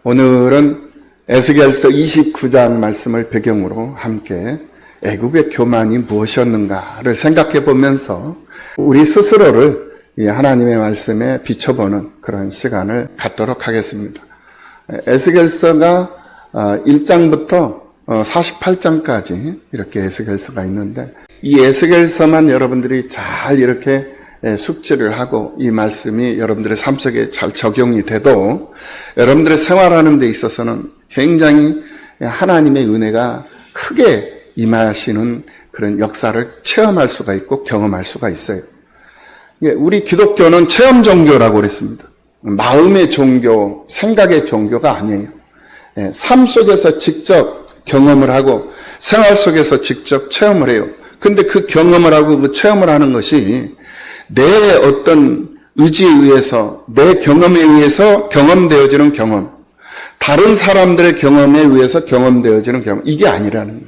오늘은 에스겔서 29장 말씀을 배경으로 함께 애굽의 교만이 무엇이었는가를 생각해 보면서 우리 스스로를 하나님의 말씀에 비춰보는 그런 시간을 갖도록 하겠습니다. 에스겔서가 1장부터 48장까지 이렇게 에스겔서가 있는데, 이 에스겔서만 여러분들이 잘 이렇게 숙지를 하고 이 말씀이 여러분들의 삶 속에 잘 적용이 돼도 여러분들의 생활하는 데 있어서는 굉장히 하나님의 은혜가 크게 임하시는 그런 역사를 체험할 수가 있고 경험할 수가 있어요. 우리 기독교는 체험 종교라고 그랬습니다. 마음의 종교, 생각의 종교가 아니에요. 삶 속에서 직접 경험을 하고 생활 속에서 직접 체험을 해요. 근데 그 경험을 하고 그 체험을 하는 것이 내 어떤 의지에 의해서, 내 경험에 의해서 경험되어지는 경험, 다른 사람들의 경험에 의해서 경험되어지는 경험, 이게 아니라는 거예요.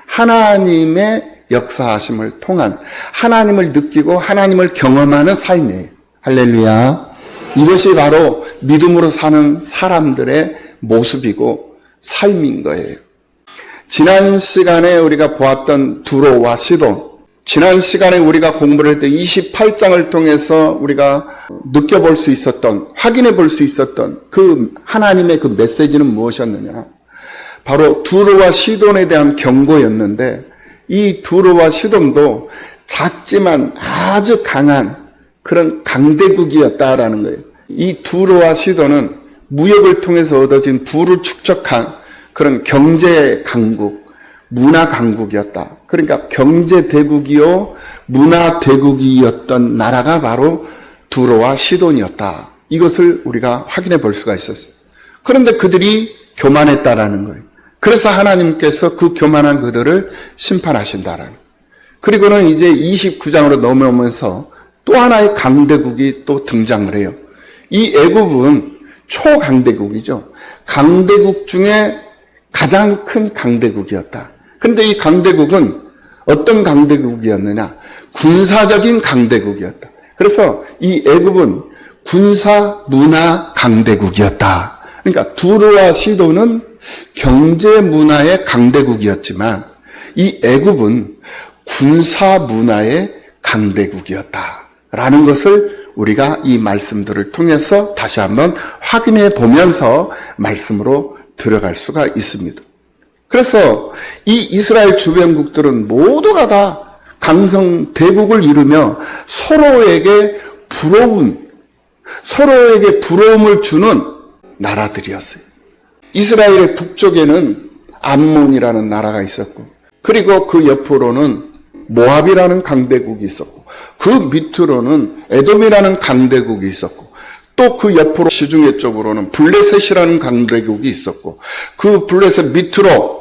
하나님의 역사하심을 통한, 하나님을 느끼고 하나님을 경험하는 삶이에요. 할렐루야. 이것이 바로 믿음으로 사는 사람들의 모습이고 삶인 거예요. 지난 시간에 우리가 보았던 두로와 시돈, 지난 시간에 우리가 공부를 할 때 28장을 통해서 우리가 느껴볼 수 있었던, 확인해 볼 수 있었던 그 하나님의 그 메시지는 무엇이었느냐? 바로 두로와 시돈에 대한 경고였는데, 이 두로와 시돈도 작지만 아주 강한 그런 강대국이었다라는 거예요. 이 두로와 시돈은 무역을 통해서 얻어진 부를 축적한 그런 경제 강국, 문화 강국이었다. 그러니까 경제 대국이요 문화 대국이었던 나라가 바로 두로와 시돈이었다. 이것을 우리가 확인해 볼 수가 있었어요. 그런데 그들이 교만했다라는 거예요. 그래서 하나님께서 그 교만한 그들을 심판하신다라는 거예요. 그리고는 이제 29장으로 넘어오면서 또 하나의 강대국이 또 등장을 해요. 이 애굽은 초강대국이죠. 강대국 중에 가장 큰 강대국이었다. 근데 이 강대국은 어떤 강대국이었느냐? 군사적인 강대국이었다. 그래서 이 애굽은 군사 문화 강대국이었다. 그러니까 두로와 시돈은 경제 문화의 강대국이었지만 이 애굽은 군사 문화의 강대국이었다라는 것을 우리가 이 말씀들을 통해서 다시 한번 확인해 보면서 말씀으로 들어갈 수가 있습니다. 그래서 이 이스라엘 주변국들은 모두가 다 강성 대국을 이루며 서로에게 부러움을 주는 나라들이었어요. 이스라엘의 북쪽에는 암몬이라는 나라가 있었고, 그리고 그 옆으로는 모압이라는 강대국이 있었고, 그 밑으로는 에돔이라는 강대국이 있었고, 또 그 옆으로 시중해 쪽으로는 블레셋이라는 강대국이 있었고, 그 블레셋 밑으로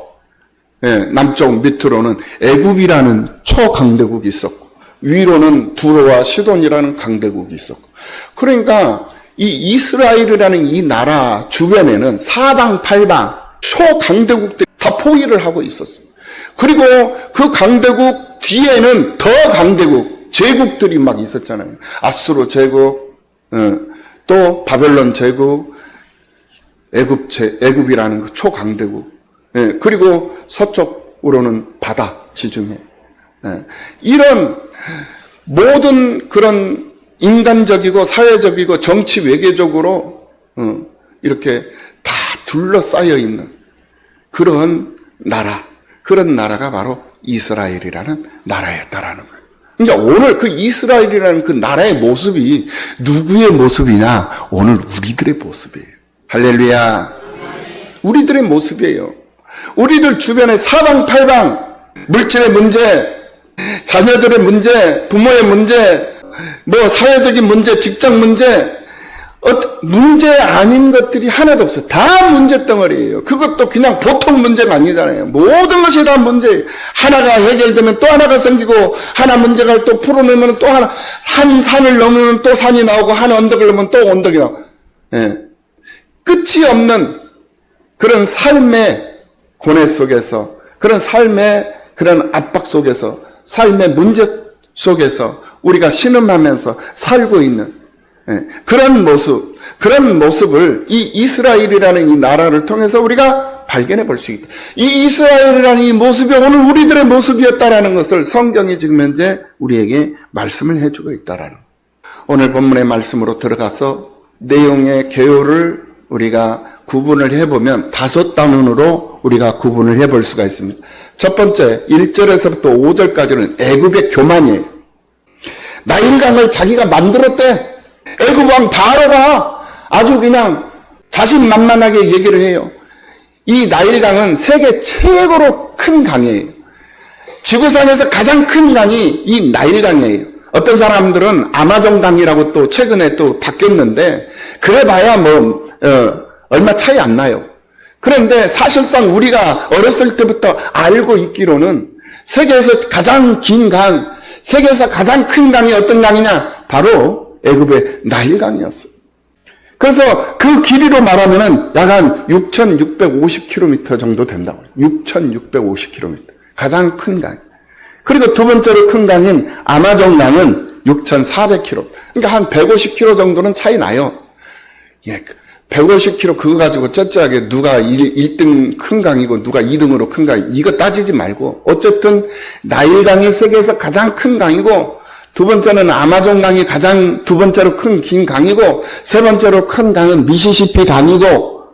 남쪽 밑으로는 애굽이라는 초강대국이 있었고, 위로는 두로와 시돈이라는 강대국이 있었고, 그러니까 이 이스라엘이라는 이 나라 주변에는 사방팔방 초강대국들이 다 포위를 하고 있었어요. 그리고 그 강대국 뒤에는 더 강대국 제국들이 막 있었잖아요. 아수르 제국, 또 바벨론 제국, 애굽이라는 그 초강대국, 그리고 서쪽으로는 바다 지중해. 이런 모든 그런 인간적이고 사회적이고 정치 외교적으로 이렇게 다 둘러싸여 있는 그런 나라가 바로 이스라엘이라는 나라였다라는 거예요. 그러니까 오늘 그 이스라엘이라는 그 나라의 모습이 누구의 모습이냐? 오늘 우리들의 모습이에요. 할렐루야. 우리들의 모습이에요. 우리들 주변에 사방팔방 물질의 문제, 자녀들의 문제, 부모의 문제, 사회적인 문제, 직장 문제, 문제 아닌 것들이 하나도 없어요. 다 문제 덩어리예요. 그것도 그냥 보통 문제가 아니잖아요. 모든 것이 다 문제예요. 하나가 해결되면 또 하나가 생기고, 하나 문제가 또 풀어내면 또 하나, 한 산을 넘으면 또 산이 나오고, 한 언덕을 넘으면 또 언덕이 나오고, 끝이 없는 그런 삶의 고뇌 속에서, 그런 삶의 그런 압박 속에서, 삶의 문제 속에서 우리가 신음하면서 살고 있는 그런 모습을 이 이스라엘이라는 이 나라를 통해서 우리가 발견해 볼 수 있다. 이 이스라엘이라는 이 모습이 오늘 우리들의 모습이었다라는 것을 성경이 지금 현재 우리에게 말씀을 해주고 있다라는 거예요. 오늘 본문의 말씀으로 들어가서 내용의 개요를 우리가 구분을 해보면 5단원으로 우리가 구분을 해볼 수가 있습니다. 첫 번째 1절에서부터 5절까지는 애굽의 교만이에요. 나일강을 자기가 만들었대. 애굽 왕 바로가 아주 그냥 자신만만하게 얘기를 해요. 이 나일강은 세계 최고로 큰 강이에요. 지구상에서 가장 큰 강이 이 나일강이에요. 어떤 사람들은 아마존 강이라고 또 최근에 또 바뀌었는데 그래봐야 얼마 차이 안 나요. 그런데 사실상 우리가 어렸을 때부터 알고 있기로는 세계에서 가장 긴 강, 세계에서 가장 큰 강이 어떤 강이냐? 바로 애굽의 나일강이었어요. 그래서 그 길이로 말하면은 약 한 6,650km 정도 된다고 해요. 6,650km. 가장 큰 강. 그리고 두 번째로 큰 강인 아마존 강은 6,400km. 그러니까 한 150km 정도는 차이 나요. 예. 150km 그거 가지고 쩌쩌하게 누가 1등 큰 강이고 누가 2등으로 큰 강이 이거 따지지 말고 어쨌든 나일강이 세계에서 가장 큰 강이고 두 번째는 아마존 강이 가장 두 번째로 큰 긴 강이고 세 번째로 큰 강은 미시시피 강이고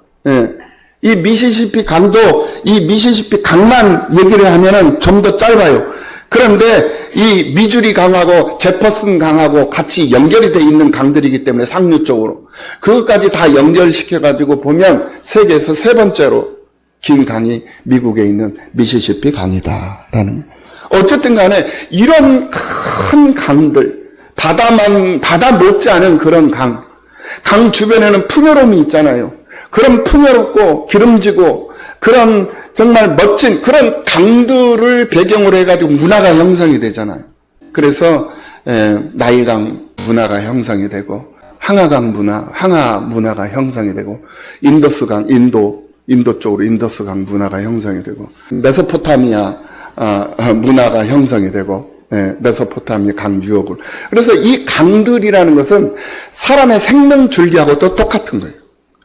이 미시시피 강도 이 미시시피 강만 얘기를 하면은 좀 더 짧아요. 그런데 이 미주리 강하고 제퍼슨 강하고 같이 연결이 돼 있는 강들이기 때문에 상류 쪽으로 그것까지 다 연결시켜가지고 보면 세계에서 세 번째로 긴 강이 미국에 있는 미시시피 강이다라는. 어쨌든 간에 이런 큰 강들, 바다 못지않은 그런 강 주변에는 풍요로움이 있잖아요. 그런 풍요롭고 기름지고 그런 정말 멋진 그런 강들을 배경으로 해가지고 문화가 형성이 되잖아요. 그래서 나일강 문화가 형성이 되고 항하 문화가 형성이 되고 인더스강 인도 쪽으로 인더스강 문화가 형성이 되고 메소포타미아 문화가 형성이 되고 메소포타미아 강 유역을. 그래서 이 강들이라는 것은 사람의 생명 줄기하고도 똑같은 거예요.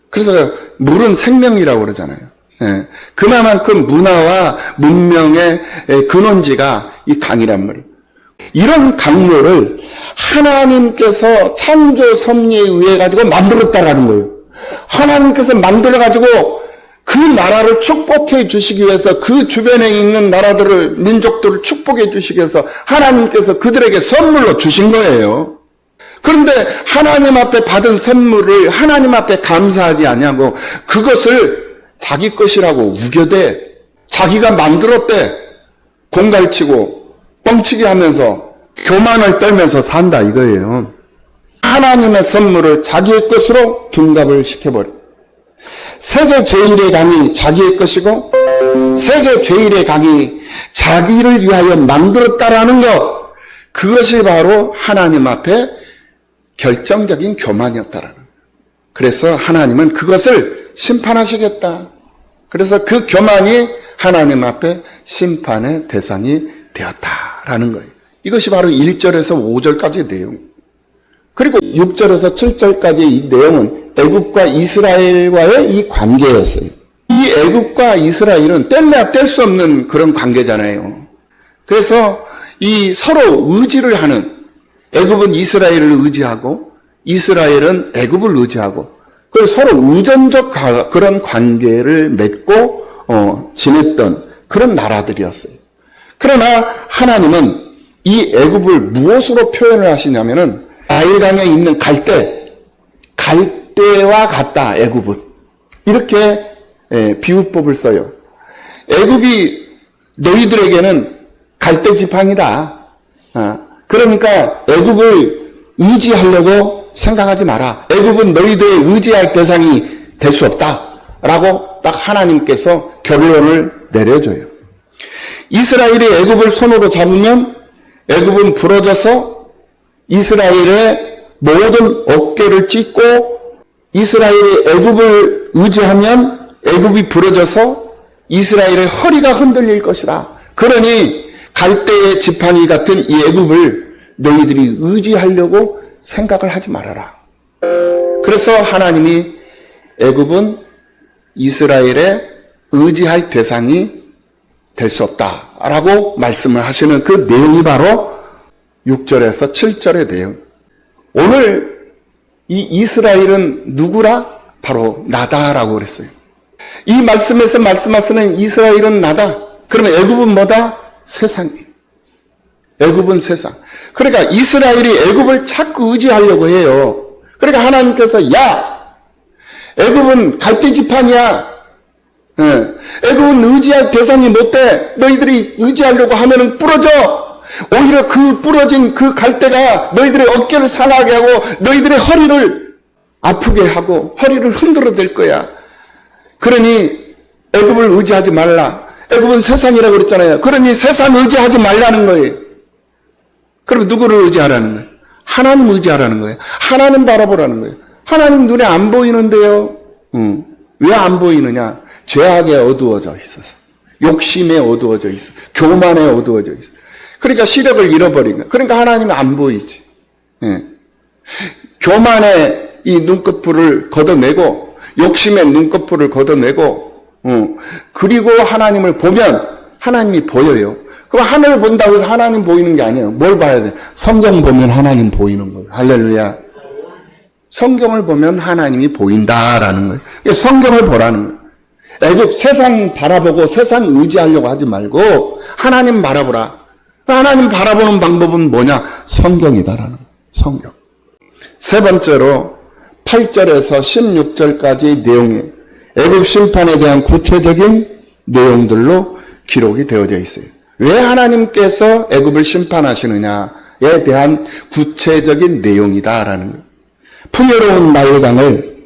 그래서 물은 생명이라고 그러잖아요. 그만큼 문화와 문명의 근원지가 이 강이란 말이에요. 이런 강물을 하나님께서 창조 섭리에 의해 가지고 만들었다라는 거예요. 하나님께서 만들어 가지고 그 나라를 축복해 주시기 위해서 그 주변에 있는 나라들을 민족들을 축복해 주시기 위해서 하나님께서 그들에게 선물로 주신 거예요. 그런데 하나님 앞에 받은 선물을 하나님 앞에 감사하지 않냐고 그것을 자기 것이라고 우겨대 자기가 만들었대 공갈치고 뻥치기 하면서 교만을 떨면서 산다 이거예요. 하나님의 선물을 자기의 것으로 둔갑을 시켜버려. 세계 제1의 강이 자기의 것이고 세계 제1의 강이 자기를 위하여 만들었다라는 것 그것이 바로 하나님 앞에 결정적인 교만이었다라는 거예요. 그래서 하나님은 그것을 심판하시겠다. 그래서 그 교만이 하나님 앞에 심판의 대상이 되었다라는 거예요. 이것이 바로 1절에서 5절까지의 내용. 그리고 6절에서 7절까지의 이 내용은 애굽과 이스라엘과의 이 관계였어요. 이 애굽과 이스라엘은 뗄래야 뗄 수 없는 그런 관계잖아요. 그래서 이 서로 의지를 하는 애굽은 이스라엘을 의지하고 이스라엘은 애굽을 의지하고 그래서 서로 의존적 그런 관계를 맺고 지냈던 그런 나라들이었어요. 그러나 하나님은 이 애굽을 무엇으로 표현을 하시냐면은 나일강에 있는 갈대와 같다. 애굽은 이렇게 비유법을 써요. 애굽이 너희들에게는 갈대 지팡이다. 그러니까 애굽을 의지하려고 생각하지 마라. 애굽은 너희들의 의지할 대상이 될 수 없다라고 딱 하나님께서 결론을 내려줘요. 이스라엘이 애굽을 손으로 잡으면 애굽은 부러져서 이스라엘의 모든 어깨를 찢고 이스라엘이 애굽을 의지하면 애굽이 부러져서 이스라엘의 허리가 흔들릴 것이다. 그러니 갈대의 지팡이 같은 이 애굽을 너희들이 의지하려고 생각을 하지 말아라. 그래서 하나님이 애굽은 이스라엘의 의지할 대상이 될 수 없다라고 말씀을 하시는 그 내용이 바로 6절에서 7절의 내용. 오늘 이 이스라엘은 누구라? 바로 나다라고 그랬어요. 이 말씀에서 말씀하시는 이스라엘은 나다. 그러면 애굽은 뭐다? 세상이에요. 애굽은 세상. 그러니까 이스라엘이 애굽을 자꾸 의지하려고 해요. 그러니까 하나님께서 야, 애굽은 갈대지판이야. 애굽은 의지할 대상이 못 돼. 너희들이 의지하려고 하면은 부러져. 오히려 그 부러진 그 갈대가 너희들의 어깨를 상하게 하고 너희들의 허리를 아프게 하고 허리를 흔들어 댈 거야. 그러니 애굽을 의지하지 말라. 애굽은 세상이라고 그랬잖아요. 그러니 세상 의지하지 말라는 거예요. 그럼 누구를 의지하라는 거예요? 하나님 의지하라는 거예요. 하나님 바라보라는 거예요. 하나님 눈에 안 보이는데요. 왜 안 보이느냐? 죄악에 어두워져 있어서, 욕심에 어두워져 있어, 교만에 어두워져 있어. 그러니까 시력을 잃어버린 거예요. 그러니까 하나님은 안 보이지. 예. 교만의 이 눈꺼풀을 걷어내고, 욕심의 눈꺼풀을 걷어내고, 그리고 하나님을 보면 하나님이 보여요. 그럼 하늘을 본다고 해서 하나님 보이는 게 아니에요. 뭘 봐야 돼? 성경 보면 하나님 보이는 거예요. 할렐루야. 성경을 보면 하나님이 보인다라는 거예요. 성경을 보라는 거예요. 애굽 세상 바라보고 세상 의지하려고 하지 말고 하나님 바라보라. 하나님 바라보는 방법은 뭐냐? 성경이다라는 거예요. 성경. 세 번째로 8절에서 16절까지의 내용이 애굽 심판에 대한 구체적인 내용들로 기록이 되어져 있어요. 왜 하나님께서 애굽을 심판하시느냐에 대한 구체적인 내용이다라는 거예요. 풍요로운 나일강을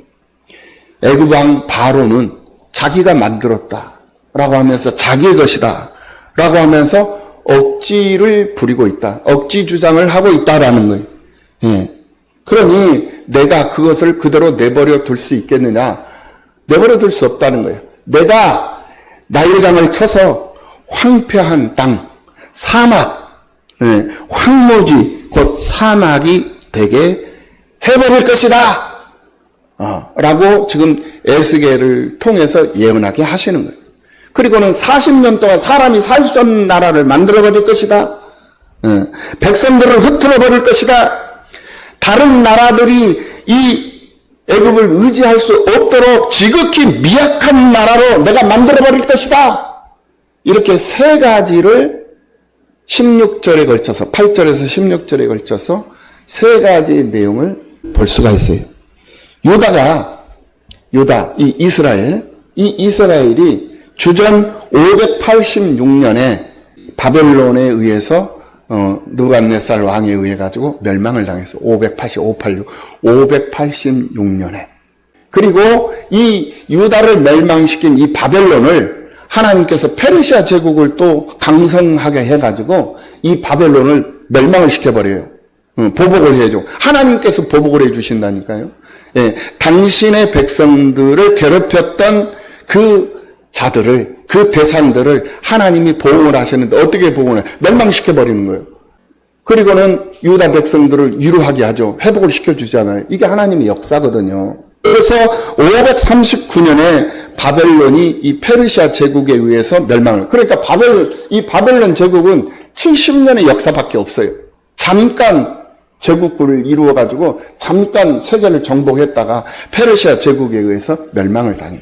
애굽 왕 바로는 자기가 만들었다라고 하면서 자기의 것이다라고 하면서 억지를 부리고 있다. 억지 주장을 하고 있다라는 거예요. 예. 그러니 내가 그것을 그대로 내버려 둘 수 있겠느냐? 내버려 둘 수 없다는 거예요. 내가 나일강을 쳐서 황폐한 땅, 사막, 황무지, 곧 사막이 되게 해버릴 것이다. 라고 지금 에스겔을 통해서 예언하게 하시는 거예요. 그리고는 40년 동안 사람이 살 수 없는 나라를 만들어버릴 것이다. 백성들을 흩어버릴 것이다. 다른 나라들이 이 애굽을 의지할 수 없도록 지극히 미약한 나라로 내가 만들어버릴 것이다. 이렇게 세 가지를 16절에 걸쳐서 8절에서 16절에 걸쳐서 세 가지의 내용을 볼 수가 있어요. 유다, 이 이스라엘이 주전 586년에 바벨론에 의해서 느부갓네살 왕에 의해 가지고 멸망을 당했어요. 586년에. 그리고 이 유다를 멸망시킨 이 바벨론을 하나님께서 페르시아 제국을 또 강성하게 해가지고 이 바벨론을 멸망을 시켜버려요. 보복을 해줘. 하나님께서 보복을 해주신다니까요. 예, 당신의 백성들을 괴롭혔던 그 자들을, 그 대상들을 하나님이 보응을 하셨는데 어떻게 보응을 해요? 멸망시켜버리는 거예요. 그리고는 유다 백성들을 위로하게 하죠. 회복을 시켜주잖아요. 이게 하나님의 역사거든요. 그래서 539년에 바벨론이 이 페르시아 제국에 의해서 멸망을. 그러니까 이 바벨론 제국은 70년의 역사밖에 없어요. 잠깐 제국구를 이루어가지고 잠깐 세계를 정복했다가 페르시아 제국에 의해서 멸망을 당해요.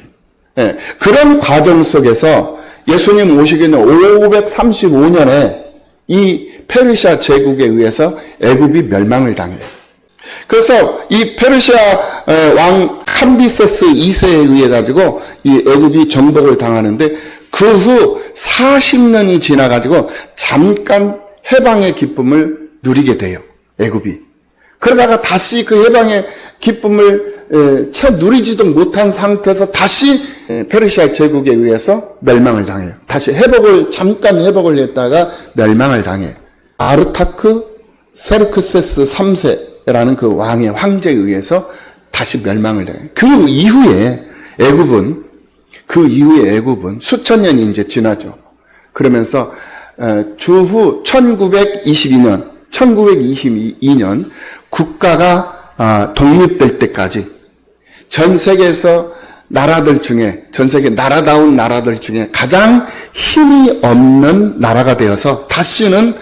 예, 그런 과정 속에서 예수님 오시기 전 535년에 이 페르시아 제국에 의해서 애굽이 멸망을 당해요. 그래서 이 페르시아 왕 캄비세스 2세에 의해 가지고 이 애굽이 정복을 당하는데 그 후 40년이 지나 가지고 잠깐 해방의 기쁨을 누리게 돼요. 애굽이. 그러다가 다시 그 해방의 기쁨을 채 누리지도 못한 상태에서 다시 페르시아 제국에 의해서 멸망을 당해요. 다시 잠깐 회복을 했다가 멸망을 당해요. 아르타크 세르크세스 3세라는 그 왕의 황제에 의해서 다시 멸망을 당해요. 그 이후에 애굽은 수천 년이 이제 지나죠. 그러면서 주후 1922년 국가가 독립될 때까지 전 세계에서 나라들 중에, 전 세계 나라다운 나라들 중에 가장 힘이 없는 나라가 되어서 다시는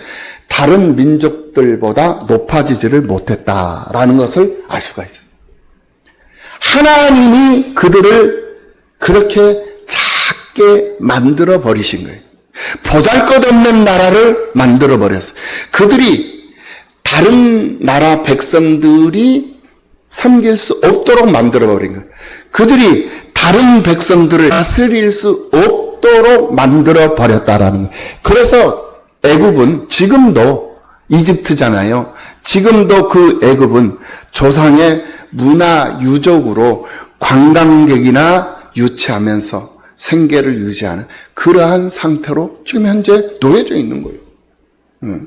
다른 민족들보다 높아지지를 못했다라는 것을 알 수가 있어요. 하나님이 그들을 그렇게 작게 만들어 버리신 거예요. 보잘것없는 나라를 만들어 버렸어요. 그들이 다른 나라 백성들이 섬길 수 없도록 만들어 버린 거예요. 그들이 다른 백성들을 다스릴 수 없도록 만들어 버렸다라는 거예요. 그래서 애굽은 지금도 이집트잖아요. 지금도 그 애굽은 조상의 문화 유적으로 관광객이나 유치하면서 생계를 유지하는 그러한 상태로 지금 현재 놓여져 있는 거예요.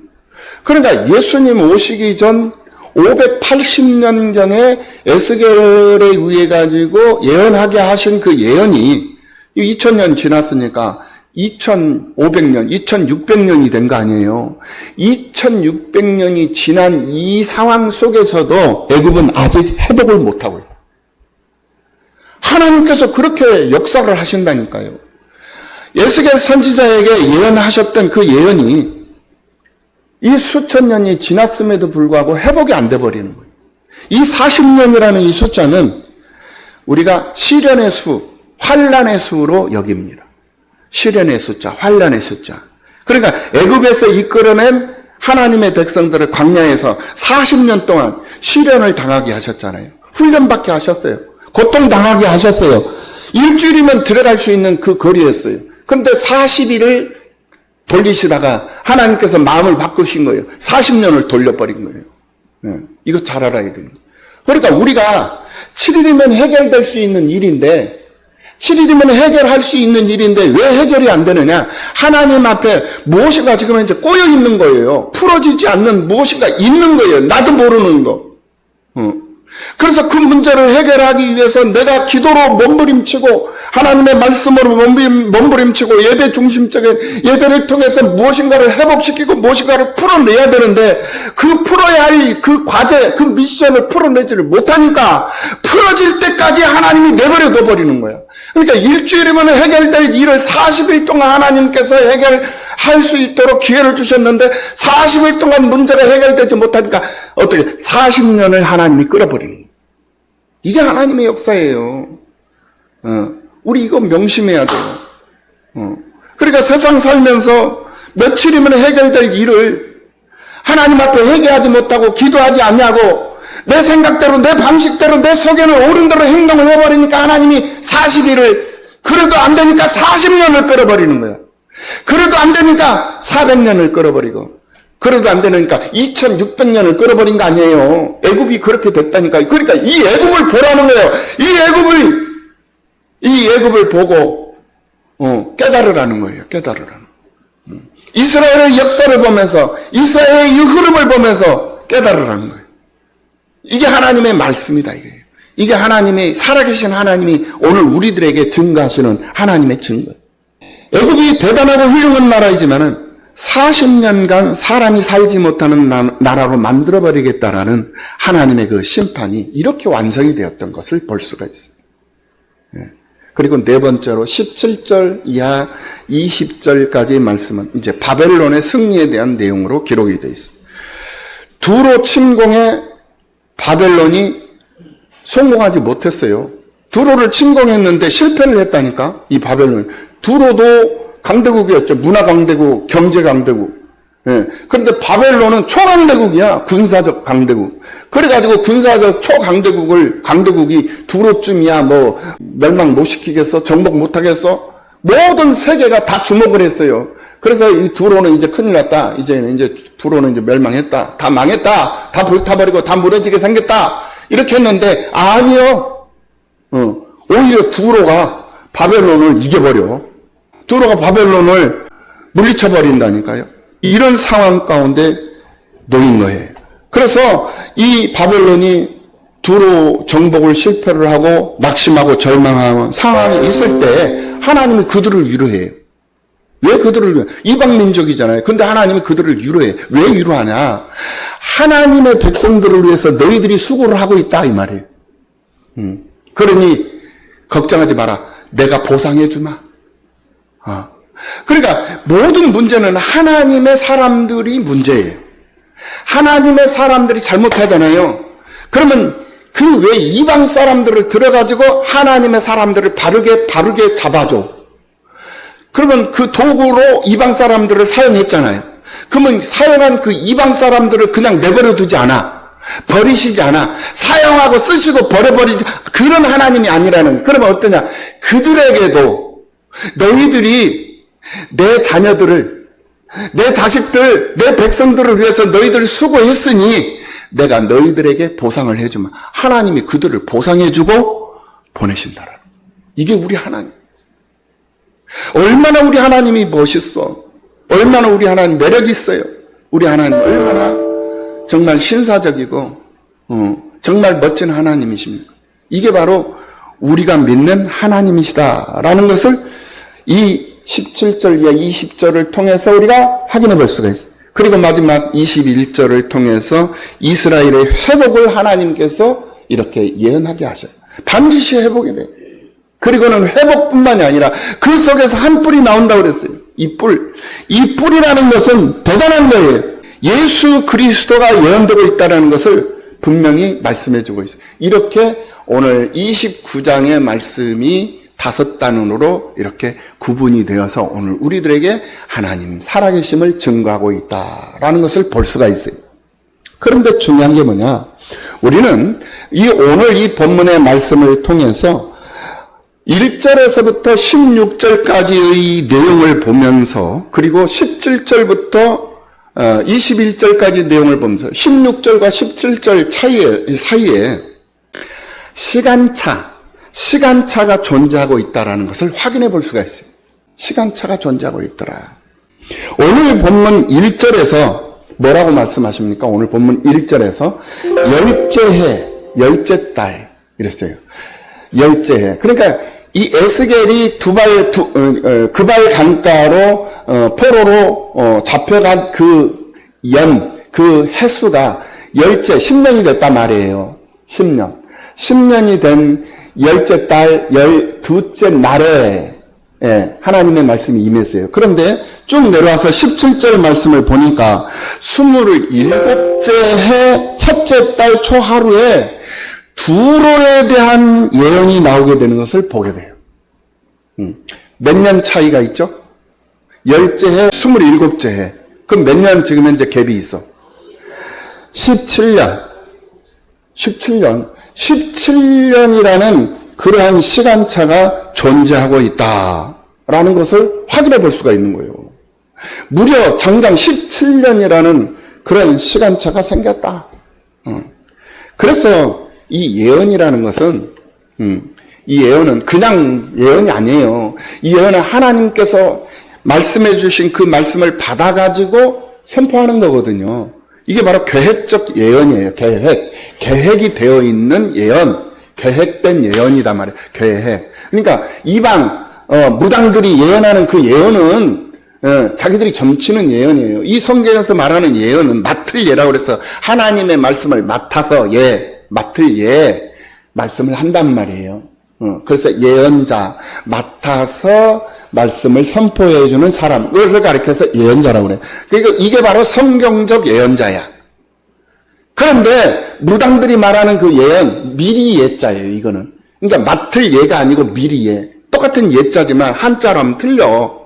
그러니까 예수님 오시기 전 580년경에 에스겔에 의해 가지고 예언하게 하신 그 예언이 2000년 지났으니까 2500년, 2600년이 된 거 아니에요. 2600년이 지난 이 상황 속에서도 애굽은 아직 회복을 못하고 있어요. 하나님께서 그렇게 역사를 하신다니까요. 에스겔 선지자에게 예언하셨던 그 예언이 이 수천 년이 지났음에도 불구하고 회복이 안 돼 버리는 거예요. 이 40년이라는 이 숫자는 우리가 시련의 수, 환란의 수로 여깁니다. 시련의 숫자, 환란의 숫자. 그러니까 애굽에서 이끌어낸 하나님의 백성들을 광야에서 40년 동안 시련을 당하게 하셨잖아요. 훈련받게 하셨어요. 고통당하게 하셨어요. 일주일이면 들어갈 수 있는 그 거리였어요. 그런데 40일을 돌리시다가 하나님께서 마음을 바꾸신 거예요. 40년을 돌려버린 거예요. 이거 잘 알아야 됩니다. 그러니까 우리가 7일이면 해결될 수 있는 일인데 7일이면 해결할 수 있는 일인데 왜 해결이 안 되느냐? 하나님 앞에 무엇인가 지금 현재 꼬여 있는 거예요. 풀어지지 않는 무엇인가 있는 거예요. 나도 모르는 거. 그래서 그 문제를 해결하기 위해서 내가 기도로 몸부림치고 하나님의 말씀으로 몸부림치고 예배 중심적인 예배를 통해서 무엇인가를 회복시키고 무엇인가를 풀어내야 되는데 그 풀어야 할 그 과제, 그 미션을 풀어내지를 못하니까 풀어질 때까지 하나님이 내버려 둬버리는 거야. 그러니까 일주일이면 해결될 일을 40일 동안 하나님께서 해결할 수 있도록 기회를 주셨는데 40일 동안 문제가 해결되지 못하니까 어떻게 40년을 하나님이 끌어버리는 거예요. 이게 하나님의 역사예요. 우리 이거 명심해야 돼요. 그러니까 세상 살면서 며칠이면 해결될 일을 하나님 앞에 회개하지 못하고 기도하지 않냐고 내 생각대로 내 방식대로 내 소견을 옳은 대로 행동을 해버리니까 하나님이 40일을 그래도 안 되니까 40년을 끌어버리는 거야. 그래도 안 되니까 400년을 끌어버리고 그래도 안 되니까 2600년을 끌어버린 거 아니에요. 애굽이 그렇게 됐다니까요. 그러니까 이 애굽을 보라는 거예요. 이 애굽을 보고 깨달으라는 거예요. 깨달으라는. 이스라엘의 역사를 보면서 이스라엘의 이 흐름을 보면서 깨달으라는 거예요. 이게 하나님의 말씀이다 이거예요. 이게 하나님의 살아계신 하나님이 오늘 우리들에게 증거하시는 하나님의 증거. 애굽이 대단하고 훌륭한 나라이지만은 40년간 사람이 살지 못하는 나라로 만들어버리겠다라는 하나님의 그 심판이 이렇게 완성이 되었던 것을 볼 수가 있습니다. 그리고 네 번째로 17절 이하 20절까지의 말씀은 이제 바벨론의 승리에 대한 내용으로 기록이 되어 있습니다. 두로 침공해 바벨론이 성공하지 못했어요. 두로를 침공했는데 실패를 했다니까, 이 바벨론. 두로도 강대국이었죠. 문화 강대국, 경제 강대국. 그런데 바벨론은 초강대국이야. 군사적 강대국. 그래가지고 군사적 강대국이 두로쯤이야 뭐 멸망 못 시키겠어? 정복 못 하겠어? 모든 세계가 다 주목을 했어요. 그래서 이 두로는 이제 큰일 났다. 이제 두로는 이제 멸망했다. 다 망했다. 다 불타버리고 다 무너지게 생겼다. 이렇게 했는데 아니요. 오히려 두로가 바벨론을 이겨버려. 두로가 바벨론을 물리쳐버린다니까요. 이런 상황 가운데 놓인 거예요. 그래서 이 바벨론이 두로 정복을 실패를 하고 낙심하고 절망하는 상황이 있을 때 하나님이 그들을 위로해요. 왜 그들을 위해? 이방 민족이잖아요. 근데 하나님이 그들을 위로해. 왜 위로하냐? 하나님의 백성들을 위해서 너희들이 수고를 하고 있다 이 말이에요. 그러니 걱정하지 마라. 내가 보상해 주마. 그러니까 모든 문제는 하나님의 사람들이 문제예요. 하나님의 사람들이 잘못하잖아요. 그러면 그 왜 이방 사람들을 들어가지고 하나님의 사람들을 바르게 잡아줘. 그러면 그 도구로 이방 사람들을 사용했잖아요. 그러면 사용한 그 이방 사람들을 그냥 내버려 두지 않아. 버리시지 않아. 사용하고 쓰시고 버려버리지. 그런 하나님이 아니라는. 그러면 어떠냐. 그들에게도 너희들이 내 자녀들을, 내 자식들, 내 백성들을 위해서 너희들이 수고했으니 내가 너희들에게 보상을 해주면 하나님이 그들을 보상해주고 보내신다라는. 이게 우리 하나님. 얼마나 우리 하나님이 멋있어. 얼마나 우리 하나님 매력이 있어요. 우리 하나님 얼마나 정말 신사적이고 정말 멋진 하나님이십니까. 이게 바로 우리가 믿는 하나님이시다라는 것을 이 17절 이하 20절을 통해서 우리가 확인해 볼 수가 있어요. 그리고 마지막 21절을 통해서 이스라엘의 회복을 하나님께서 이렇게 예언하게 하셔요. 반드시 회복이 돼요. 그리고는 회복뿐만이 아니라 그 속에서 한 뿔이 나온다고 그랬어요. 이 뿔이라는 것은 대단한 거예요. 예수 그리스도가 예언되고 있다는 것을 분명히 말씀해 주고 있어요. 이렇게 오늘 29장의 말씀이 5단원으로 이렇게 구분이 되어서 오늘 우리들에게 하나님 살아계심을 증거하고 있다라는 것을 볼 수가 있어요. 그런데 중요한 게 뭐냐? 우리는 오늘 이 본문의 말씀을 통해서 1절에서부터 16절까지의 내용을 보면서 그리고 17절부터 21절까지 내용을 보면서 16절과 17절 사이에 시간차가 존재하고 있다는 것을 확인해 볼 수가 있어요. 시간차가 존재하고 있더라. 오늘 본문 1절에서 뭐라고 말씀하십니까? 오늘 본문 1절에서 열째 달 이랬어요. 열째해. 그러니까 이 에스겔이 그발 강가로 포로로 잡혀간 그 해수가 10년이 됐단 말이에요. 10년이 된 열째 달 12째 날에 하나님의 말씀이 임했어요. 그런데 쭉 내려와서 17절 말씀을 보니까 27째 해 첫째 달 초하루에 두로에 대한 예언이 나오게 되는 것을 보게 돼요. 몇 년 차이가 있죠? 열째 해, 27째 해. 그럼 몇 년 지금 현재 갭이 있어? 17년이라는 그러한 시간차가 존재하고 있다라는 것을 확인해 볼 수가 있는 거예요. 무려 당장 17년이라는 그런 시간차가 생겼다. 그래서 이 예언이라는 것은 이 예언은 그냥 예언이 아니에요. 이 예언은 하나님께서 말씀해 주신 그 말씀을 받아가지고 선포하는 거거든요. 이게 바로 계획적 예언이에요. 계획이 되어 있는 예언, 계획된 예언이다 말이에요. 계획. 그러니까 이방 무당들이 예언하는 그 예언은 자기들이 점치는 예언이에요. 이 성경에서 말하는 예언은 맡을 예라고 그래서 하나님의 말씀을 맡아서 맡을 말씀을 한단 말이에요. 그래서 예언자, 맡아서 말씀을 선포해 주는 사람을 가리켜서 예언자라고 그래요. 그러니까 이게 바로 성경적 예언자야. 그런데 무당들이 말하는 그 예언, 미리 예자예요, 이거는. 그러니까 맡을 예가 아니고 미리 예. 똑같은 예자지만 한자로 하면 틀려.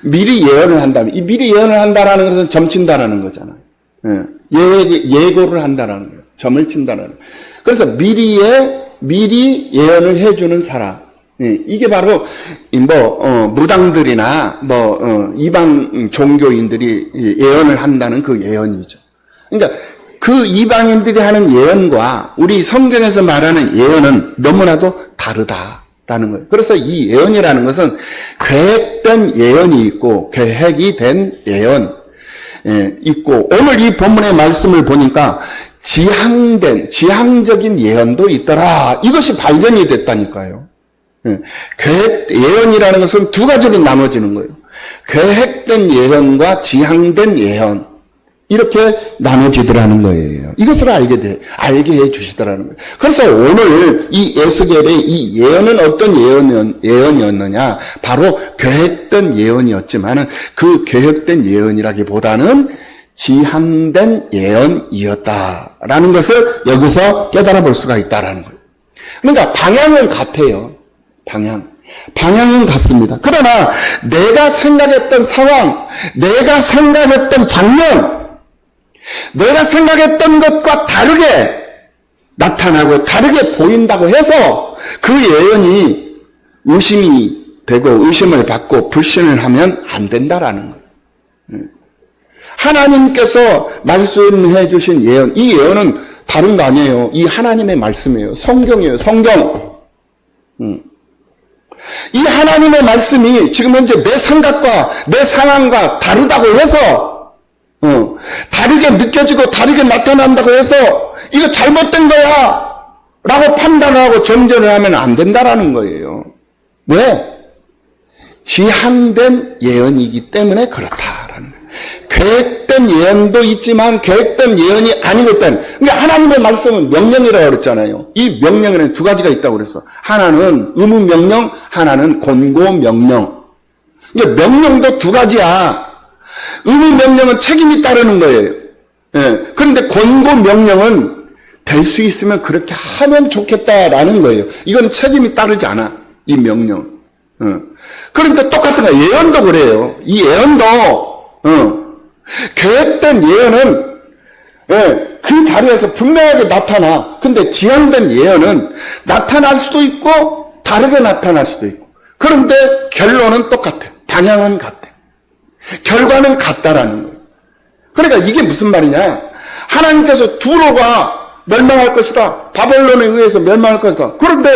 미리 예언을 한다면, 이 미리 예언을 한다라는 것은 점친다라는 거잖아요. 예고를 한다라는 거예요. 점을 친다라는 거예요. 그래서 미리 예언을 해주는 사람. 이게 바로, 무당들이나, 이방 종교인들이 예언을 한다는 그 예언이죠. 그러니까 그 이방인들이 하는 예언과 우리 성경에서 말하는 예언은 너무나도 다르다라는 거예요. 그래서 이 예언이라는 것은 계획된 예언이 있고, 계획이 된 예언, 있고, 오늘 이 본문의 말씀을 보니까 지향적인 예언도 있더라. 이것이 발견이 됐다니까요. 계획 예언이라는 것은 두 가지로 나눠지는 거예요. 계획된 예언과 지향된 예언, 이렇게 나눠지더라는 거예요. 이것을 알게 해 주시더라는 거예요. 그래서 오늘 이 에스겔의 이 예언은 어떤 예언이었느냐? 바로 계획된 예언이었지만은 그 계획된 예언이라기보다는 지향된 예언이었다라는 것을 여기서 깨달아 볼 수가 있다라는 거예요. 그러니까 방향은 같아요. 방향은 같습니다. 그러나 내가 생각했던 상황, 내가 생각했던 장면, 내가 생각했던 것과 다르게 나타나고 다르게 보인다고 해서 그 예언이 의심이 되고 의심을 받고 불신을 하면 안 된다라는 거예요. 하나님께서 말씀해 주신 예언, 이 예언은 다른 거 아니에요. 이 하나님의 말씀이에요. 성경이에요. 성경. 이 하나님의 말씀이 지금 현재 내 생각과 내 상황과 다르다고 해서 다르게 느껴지고 다르게 나타난다고 해서 이거 잘못된 거야 라고 판단하고 정죄를 하면 안 된다라는 거예요. 왜? 지향된 예언이기 때문에 그렇다라는 거예요. 계획된 예언도 있지만 계획된 예언이 아니고 있다는. 그러니까 하나님의 말씀은 명령이라고 그랬잖아요. 이 명령에는 두 가지가 있다고 그랬어. 하나는 의무 명령, 하나는 권고 명령. 그러니까 명령도 두 가지야. 의무 명령은 책임이 따르는 거예요. 예. 그런데 권고 명령은 될 수 있으면 그렇게 하면 좋겠다라는 거예요. 이건 책임이 따르지 않아. 이 명령은. 그러니까 똑같은 거예요. 예언도 그래요. 이 예언도 계획된 예언은 그 자리에서 분명하게 나타나. 근데 지향된 예언은 나타날 수도 있고 다르게 나타날 수도 있고. 그런데 결론은 똑같아. 방향은 같아. 결과는 같다라는 거예요. 그러니까 이게 무슨 말이냐? 하나님께서 두로가 멸망할 것이다. 바벨론에 의해서 멸망할 것이다. 그런데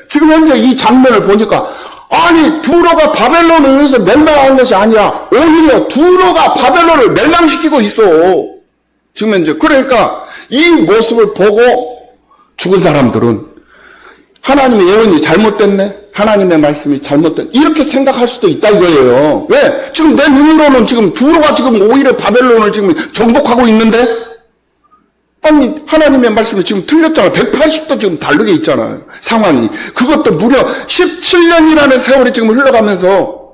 지금 현재 이 장면을 보니까 아니 두로가 바벨론에 의해서 멸망한 것이 아니라 오히려 두로가 바벨론을 멸망시키고 있어. 지금 현재. 그러니까 이 모습을 보고 죽은 사람들은 하나님의 예언이 잘못됐네. 하나님의 말씀이 잘못된, 이렇게 생각할 수도 있다 이거예요. 왜? 지금 내 눈으로는 지금 두로가 지금 오히려 바벨론을 지금 정복하고 있는데? 아니, 하나님의 말씀이 지금 틀렸잖아요. 180도 지금 다르게 있잖아요. 상황이. 그것도 무려 17년이라는 세월이 지금 흘러가면서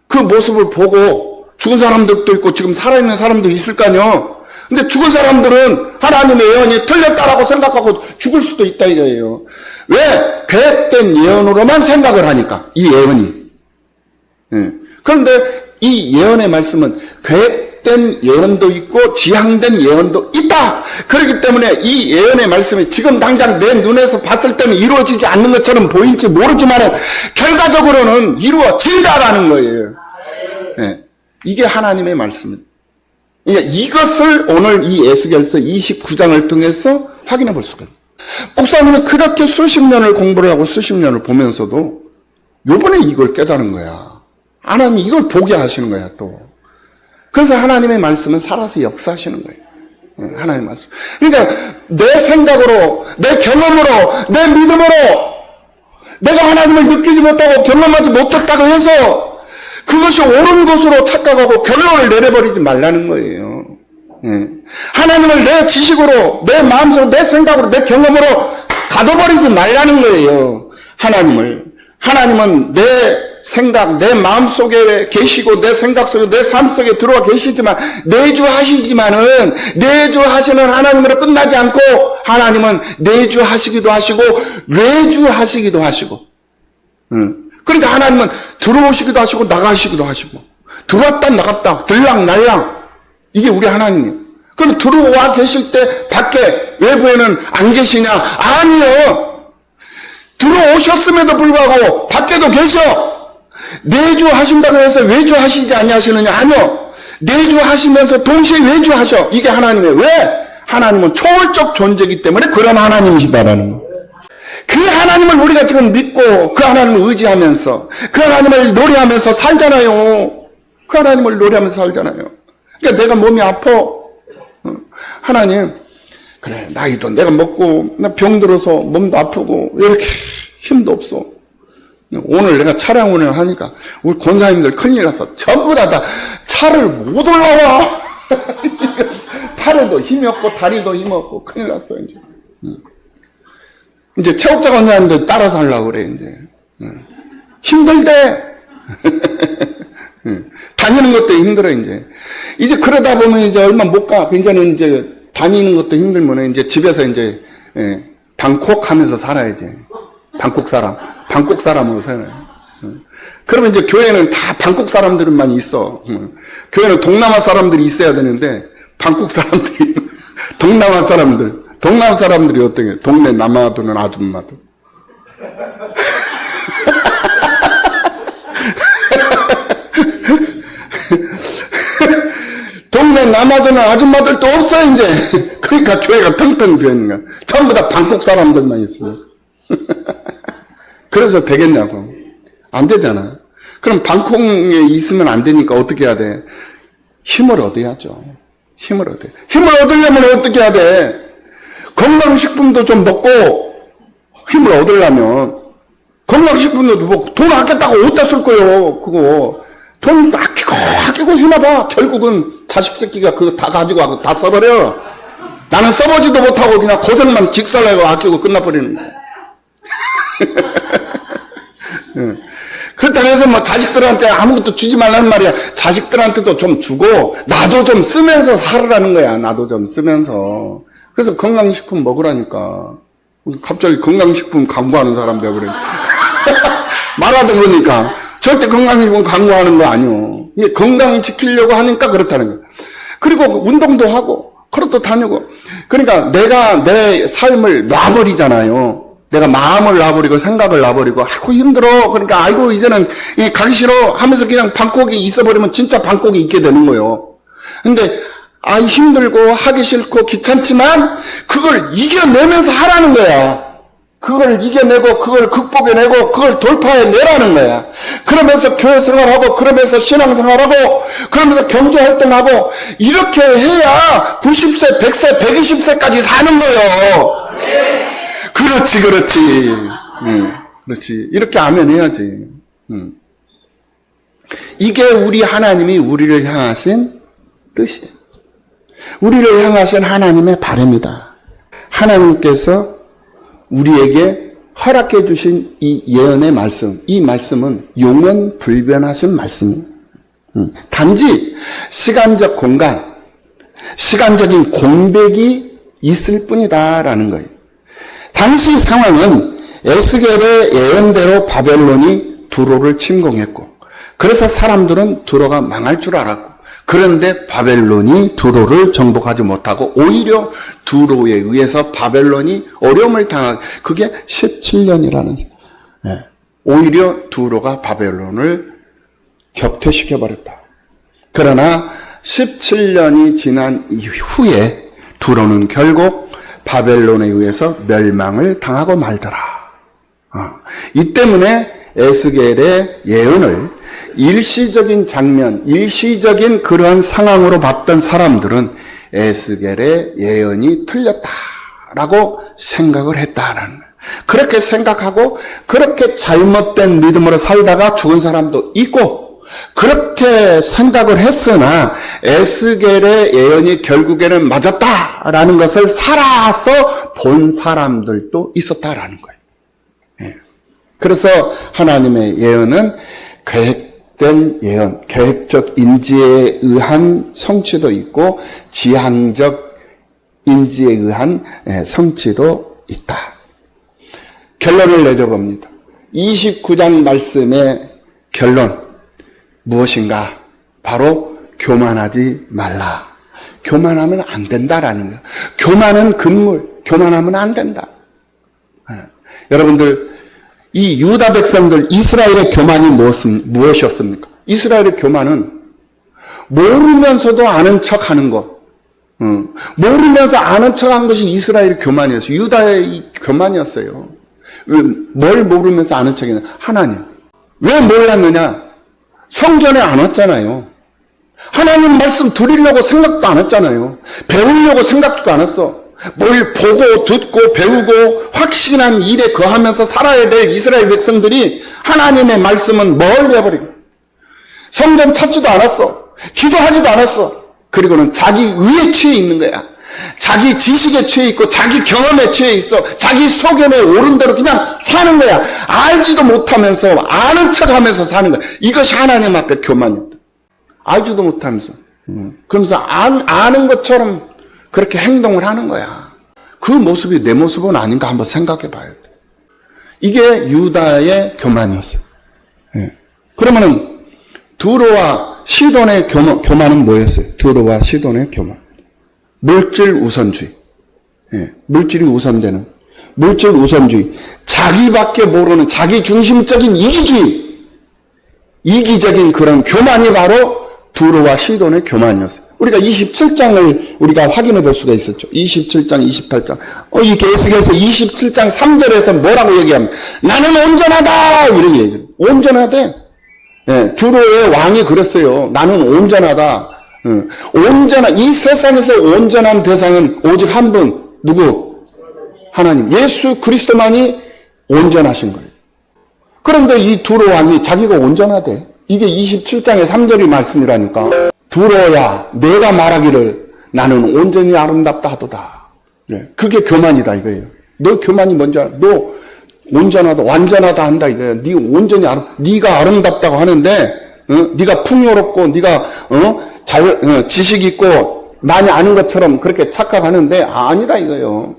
그 모습을 보고 죽은 사람들도 있고 지금 살아있는 사람도 있을 거 아니에요. 근데 죽은 사람들은 하나님의 예언이 틀렸다라고 생각하고 죽을 수도 있다 이거예요. 왜? 계획된 예언으로만 생각을 하니까, 이 예언이. 그런데 이 예언의 말씀은 계획된 예언도 있고 지향된 예언도 있다. 그렇기 때문에 이 예언의 말씀이 지금 당장 내 눈에서 봤을 때는 이루어지지 않는 것처럼 보일지 모르지만 결과적으로는 이루어진다라는 거예요. 이게 하나님의 말씀입니다. 이것을 오늘 이 에스겔서 29장을 통해서 확인해 볼 수가 있어요. 목사님은 그렇게 수십 년을 공부를 하고 수십 년을 보면서도 요번에 이걸 깨달은 거야. 하나님이 이걸 보게 하시는 거야 또. 그래서 하나님의 말씀은 살아서 역사하시는 거예요. 하나님의 말씀. 그러니까 내 생각으로, 내 경험으로, 내 믿음으로 내가 하나님을 느끼지 못하고 경험하지 못했다고 해서 그것이 옳은 것으로 착각하고 결론을 내려버리지 말라는 거예요. 하나님을 내 지식으로, 내 마음속으로, 내 생각으로, 내 경험으로 가둬버리지 말라는 거예요. 하나님은 내 생각, 내 마음 속에 계시고 내 생각 속에, 내 삶 속에 들어와 계시지만 내주하시지만은 내주하시는 하나님으로 끝나지 않고 하나님은 내주하시기도 하시고 외주하시기도 하시고 그러니까 하나님은 들어오시기도 하시고 나가시기도 하시고 들어왔다 나갔다 들락날락 이게 우리 하나님이에요. 그럼 들어와 계실 때 밖에 외부에는 안 계시냐? 아니요. 들어오셨음에도 불구하고 밖에도 계셔. 내주하신다고 해서 외주하시지 아니하시느냐? 아니요. 내주하시면서 동시에 외주하셔. 이게 하나님이에요. 왜? 하나님은 초월적 존재이기 때문에 그런 하나님이시다라는 거예요. 그 하나님을 우리가 지금 믿고 그 하나님을 의지하면서 그 하나님을 노래하면서 살잖아요. 그 하나님을 노래하면서 살잖아요. 그러니까 내가 몸이 아파. 하나님, 그래, 나이도 내가 먹고, 나 병들어서 몸도 아프고, 왜 이렇게 힘도 없어? 오늘 내가 차량 운행하니까 우리 권사님들 큰일 났어. 전부 다 차를 못 올라와. 팔에도 힘이 없고 다리도 힘 없고 큰일 났어 이제. 이제 체육자 권사님들 따라서 하려고 그래 이제. 힘들대. 다니는 것도 힘들어 이제. 이제 그러다 보면 이제 얼마 못 가. 이제는 이제 다니는 것도 힘들면 이제 집에서 이제 방콕 하면서 살아야지. 방콕 사람으로 살아요. 그러면 이제 교회는 다 방콕 사람들만 있어. 교회는 동남아 사람들이 있어야 되는데 방콕 사람들이 동남아 사람들이 어떻게? 동네 남아도는 아줌마도. 동네 남아도는 아줌마들도 없어 이제. 그러니까 교회가 텅텅 비어있는 거야. 전부 다 방콕 사람들만 있어요. 그래서 되겠냐고. 안 되잖아. 그럼 방콕에 있으면 안 되니까 어떻게 해야 돼? 힘을 얻어야죠. 힘을 얻으려면 어떻게 해야 돼? 건강식품도 좀 먹고 힘을 얻으려면 건강식품도 먹고 돈 아꼈다고 어디다 쓸 거예요. 그거 돈 아끼고 해놔봐. 결국은 자식 새끼가 그거 다 가지고 다 써버려. 나는 써보지도 못하고 그냥 고생만 직살내고 아끼고 끝나버리는 거야. 그렇다고 해서 뭐 자식들한테 아무것도 주지 말라는 말이야. 자식들한테도 좀 주고 나도 좀 쓰면서 살으라는 거야. 나도 좀 쓰면서. 그래서 건강식품 먹으라니까. 갑자기 건강식품 광고하는 사람 되고 그래. 말하다 보니까 절대 건강식품 광고하는 거 아니요. 건강 지키려고 하니까 그렇다는 거야. 그리고 운동도 하고 걸어도 다니고. 그러니까 내가 내 삶을 놔버리잖아요. 내가 마음을 놔버리고 생각을 놔버리고 아이고 힘들어. 그러니까 아이고 이제는 가기 싫어 하면서 그냥 방콕에 있어버리면 진짜 방콕에 있게 되는 거예요. 근데 힘들고 하기 싫고 귀찮지만 그걸 이겨내면서 하라는 거야. 그걸 이겨내고 그걸 극복해내고 그걸 돌파해내라는 거야. 그러면서 교회 생활하고 그러면서 신앙생활하고 그러면서 경제활동하고 이렇게 해야 90세, 100세, 120세까지 사는 거예요. 그렇지. 그렇지. 이렇게 하면 해야지. 이게 우리 하나님이 우리를 향하신 뜻이에요. 우리를 향하신 하나님의 바람이다. 하나님께서 우리에게 허락해 주신 이 예언의 말씀, 이 말씀은 영원 불변하신 말씀이에요. 단지 시간적 공간, 시간적인 공백이 있을 뿐이다라는 거예요. 당시 상황은 에스겔의 예언대로 바벨론이 두로를 침공했고, 그래서 사람들은 두로가 망할 줄 알았고, 그런데 바벨론이 두로를 정복하지 못하고 오히려 두로에 의해서 바벨론이 어려움을 당하게, 그게 17년이라는, 오히려 두로가 바벨론을 격퇴시켜버렸다. 그러나 17년이 지난 이후에 두로는 결국 바벨론에 의해서 멸망을 당하고 말더라. 이 때문에 에스겔의 예언을 일시적인 장면, 일시적인 그러한 상황으로 봤던 사람들은 에스겔의 예언이 틀렸다라고 생각을 했다라는 거예요. 그렇게 생각하고 그렇게 잘못된 믿음으로 살다가 죽은 사람도 있고, 그렇게 생각을 했으나 에스겔의 예언이 결국에는 맞았다라는 것을 살아서 본 사람들도 있었다라는 거예요. 그래서 하나님의 예언은 계획된 예언, 계획적 인지에 의한 성취도 있고 지향적 인지에 의한 성취도 있다. 결론을 내려봅니다. 29장 말씀의 결론 무엇인가? 바로 교만하지 말라. 교만하면 안 된다라는 거예요. 교만은 금물, 교만하면 안 된다. 여러분들, 이 유다 백성들, 이스라엘의 교만이 무엇이었습니까? 이스라엘의 교만은 모르면서도 아는 척 하는 것. 모르면서 아는 척 한 것이 이스라엘의 교만이었어요. 유다의 교만이었어요. 뭘 모르면서 아는 척이냐? 하나님. 왜 몰랐느냐? 성전에 안 왔잖아요. 하나님 말씀 드리려고 생각도 안 했잖아요. 배우려고 생각도 안 했어. 뭘 보고 듣고 배우고 확신한 일에 거하면서 살아야 될 이스라엘 백성들이 하나님의 말씀은 멀리 해버리고 성경 찾지도 않았어. 기도하지도 않았어. 그리고는 자기 의에 취해 있는 거야. 자기 지식에 취해 있고 자기 경험에 취해 있어. 자기 소견에 오른 대로 그냥 사는 거야. 알지도 못하면서 아는 척하면서 사는 거야. 이것이 하나님 앞에 교만이다. 알지도 못하면서 그러면서 아는 것처럼 그렇게 행동을 하는 거야. 그 모습이 내 모습은 아닌가 한번 생각해 봐야 돼. 이게 유다의 교만이었어요. 예. 그러면은 두로와 시돈의 교만은 뭐였어요? 두로와 시돈의 교만. 물질 우선주의. 예. 물질이 우선되는. 물질 우선주의. 자기밖에 모르는 자기 중심적인 이기주의. 이기적인 그런 교만이 바로 두로와 시돈의 교만이었어요. 우리가 27장을 우리가 확인해 볼 수가 있었죠. 27장, 28장. 이 계속해서 27장 3절에서 뭐라고 얘기합니까? 나는 온전하다! 이렇게 얘기해요. 온전하대. 예, 두로의 왕이 그랬어요. 나는 온전하다. 이 세상에서 온전한 대상은 오직 한 분. 누구? 하나님. 예수 그리스도만이 온전하신 거예요. 그런데 이 두로 왕이 자기가 온전하대. 이게 27장의 3절의 말씀이라니까. 두로야, 내가 말하기를 나는 온전히 아름답다 하도다. 네, 그게 교만이다 이거예요. 너 교만이 뭔지 알아? 너 온전하다, 완전하다 한다 이거예요. 네 온전히 네가 아름답다고 하는데, 네가 풍요롭고, 네가 지식 있고 많이 아는 것처럼 그렇게 착각하는데 아니다 이거예요.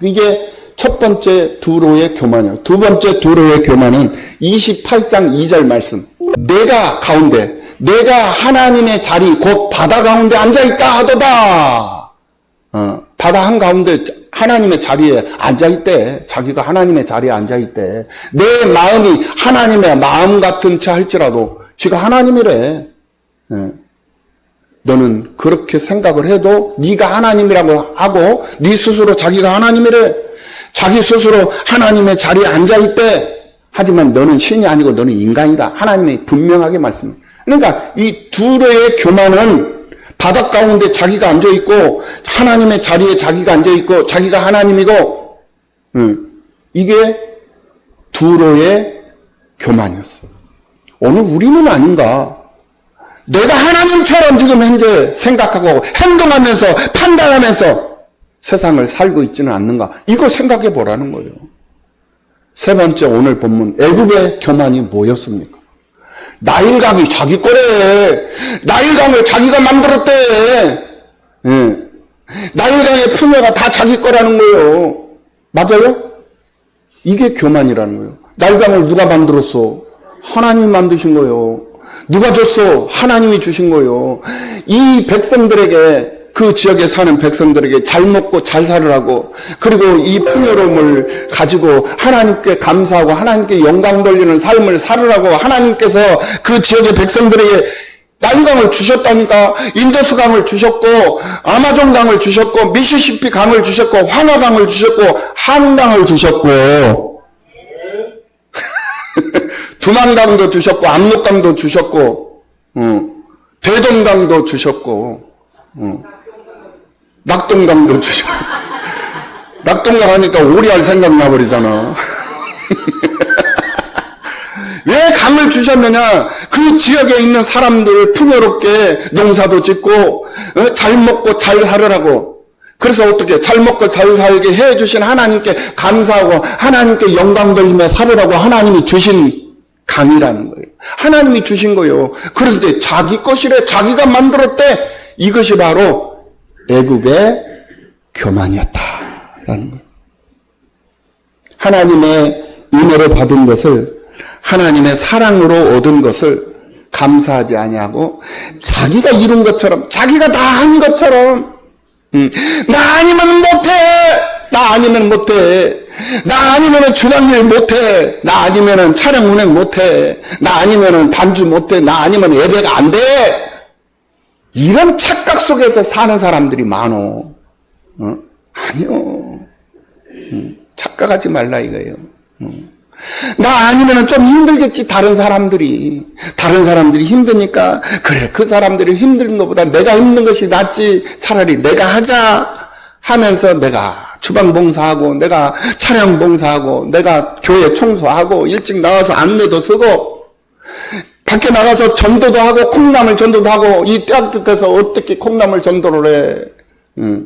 이게 첫 번째 두로의 교만이에요. 두 번째 두로의 교만은 28장 2절 말씀. 내가 하나님의 자리 곧 바다 가운데 앉아있다 하도다. 바다 한가운데 하나님의 자리에 앉아있대. 자기가 하나님의 자리에 앉아있대. 내 마음이 하나님의 마음 같은 체 할지라도 지가 하나님이래. 너는 그렇게 생각을 해도 네가 하나님이라고 하고 네 스스로 자기가 하나님이래. 자기 스스로 하나님의 자리에 앉아있대. 하지만 너는 신이 아니고 너는 인간이다. 하나님이 분명하게 말씀합니다. 그러니까 이 두로의 교만은 바닷 가운데 자기가 앉아있고 하나님의 자리에 자기가 앉아있고 자기가 하나님이고 이게 두로의 교만이었어요. 오늘 우리는 아닌가? 내가 하나님처럼 지금 현재 생각하고 행동하면서 판단하면서 세상을 살고 있지는 않는가? 이거 생각해 보라는 거예요. 세 번째 오늘 본문 애굽의 교만이 뭐였습니까? 나일강이 자기 거래. 나일강을 자기가 만들었대. 예. 나일강의 풍요가 다 자기 거라는 거예요. 맞아요? 이게 교만이라는 거예요. 나일강을 누가 만들었어? 하나님이 만드신 거예요. 누가 줬어? 하나님이 주신 거예요. 이 백성들에게 그 지역에 사는 백성들에게 잘 먹고 잘 살으라고 그리고 이 풍요로움을 가지고 하나님께 감사하고 하나님께 영광 돌리는 삶을 살으라고 하나님께서 그 지역의 백성들에게 나일강을 주셨다니까. 인도수 강을 주셨고 아마존 강을 주셨고 미시시피 강을 주셨고 황하강을 주셨고 한강을 주셨고 두만강도 주셨고 압록강도 주셨고 대동강도 주셨고 낙동강도 주셨고 낙동강 하니까 오리알 생각나 버리잖아. 왜 강을 주셨느냐? 그 지역에 있는 사람들을 풍요롭게 농사도 짓고 잘 먹고 잘 살으라고. 그래서 어떻게 잘 먹고 잘 살게 해주신 하나님께 감사하고 하나님께 영광 돌리며 살으라고 하나님이 주신 강이라는 거예요. 하나님이 주신 거예요. 그런데 자기 것이래. 자기가 만들었대. 이것이 바로 애굽의 교만이었다라는 거예요. 하나님의 은혜를 받은 것을 하나님의 사랑으로 얻은 것을 감사하지 아니하고 자기가 이룬 것처럼 자기가 다 한 것처럼 나 아니면 못해. 나 아니면 못해. 나 아니면 주방일 못해. 나 아니면 차량 운행 못해. 나 아니면 반주 못해. 나 아니면 예배가 안 돼. 이런 착각 속에서 사는 사람들이 많어. 아니요. 착각하지 말라 이거예요. 나 아니면 좀 힘들겠지. 다른 사람들이 힘드니까 그래 그 사람들이 힘든 것보다 내가 힘든 것이 낫지. 차라리 내가 하자. 하면서 내가 주방 봉사하고, 내가 차량 봉사하고, 내가 교회 청소하고, 일찍 나와서 안내도 쓰고, 밖에 나가서 전도도 하고, 콩나물 전도도 하고, 이 떼약볕에서 어떻게 콩나물 전도를 해.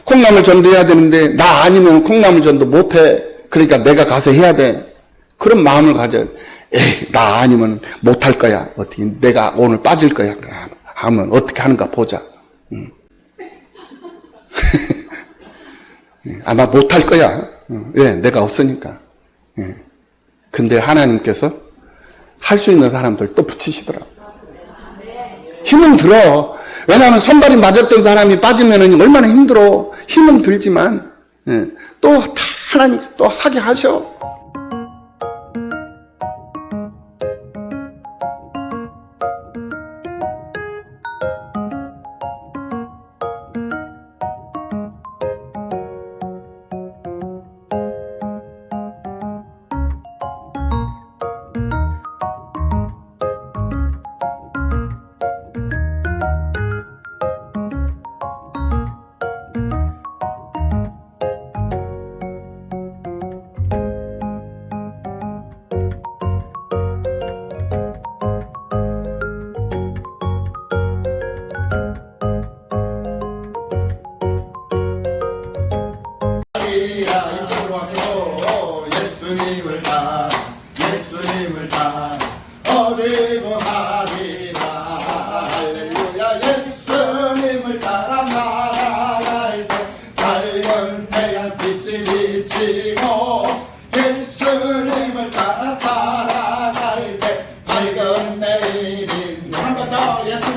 콩나물 전도해야 되는데, 나 아니면 콩나물 전도 못해. 그러니까 내가 가서 해야 돼. 그런 마음을 가져. 에이, 나 아니면 못할 거야. 어떻게, 내가 오늘 빠질 거야. 하면 어떻게 하는가 보자. 아마 못할 거야. 왜? 내가 없으니까. 근데 하나님께서 할 수 있는 사람들 또 붙이시더라. 힘은 들어. 왜냐하면 손발이 맞았던 사람이 빠지면 얼마나 힘들어. 힘은 들지만, 또 하나님 또 하게 하셔. 이쪽으로 와세요. 예수님을 따라, 예수님을 따라 어디고 가리라. 할렐루야. 예수님을 따라 살아갈 때 밝은 태양빛이 비치고, 예수님을 따라 살아갈 때 밝은 내일인 한 번 더 예수